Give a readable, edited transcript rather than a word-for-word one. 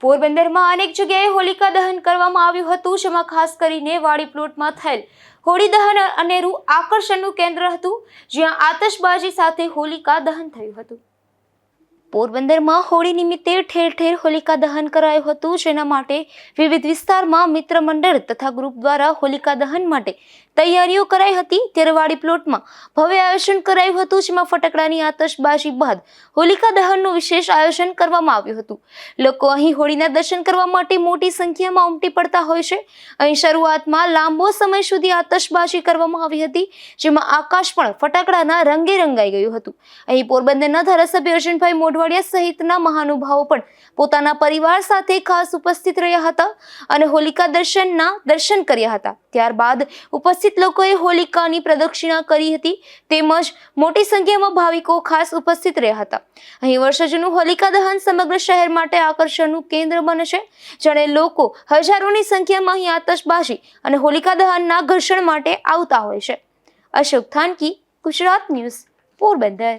પોરબંદરમાં અનેક જગ્યાએ હોલિકા દહન કરવામાં આવ્યું હતું, જેમાં ખાસ કરીને વાડી પ્લોટમાં થયેલ હોળી દહન અનેરું આકર્ષણનું કેન્દ્ર હતું, જ્યાં આતશબાજી સાથે હોલિકા દહન થયું હતું। પોરબંદરમાં હોળી નિમિત્તે ઠેર ઠેર હોલિકા દહન કરાયું હતું, જેના માટે વિવિધ વિસ્તારમાં મિત્ર મંડળ તથા ગ્રુપ દ્વારા હોલિકા દહન માટે તૈયારીઓ કરાઈ હતી। ત્યારે વાડી પ્લોટમાં ભવ્ય આયોજન કરાયું હતું, જેમાં ફટાકડાની આતશબાજી બાદ હોલિકા દહનનું વિશેષ આયોજન કરવામાં આવ્યું હતું। લોકો અહીં હોળીના દર્શન કરવા માટે મોટી સંખ્યામાં ઉમટી પડતા હોય છે। અહીં શરૂઆતમાં લાંબો સમય સુધી આતશબાજી કરવામાં આવી હતી, જેમાં આકાશ પણ ફટાકડાના રંગે રંગાઈ ગયું હતું। અહીં પોરબંદરના ધારાસભ્ય અર્જુનભાઈ મોઢવાડિયા સહિતના મહાનુભાવો પણ પોતાના પરિવાર સાથે ખાસ ઉપસ્થિત રહ્યા હતા અને હોલિકા દર્શન કર્યા હતા। ત્યારબાદ ઉપસ્થિત લોકોએ હોલિકાની પ્રદક્ષિણા કરી હતી, તેમજ મોટી સંખ્યામાં ભાવિકો ખાસ ઉપસ્થિત રહ્યા હતા। અહીં વર્ષો જૂનું હોલિકા દહન સમગ્ર શહેર માટે આકર્ષણનું કેન્દ્ર બને છે, જેને લોકો હજારોની સંખ્યામાં અહીં આતશબાજી અને હોલિકા દહનના ઘર્ષણ માટે આવતા હોય છે। અશોક થાનકી, ગુજરાત ન્યૂઝ, પોરબંદર।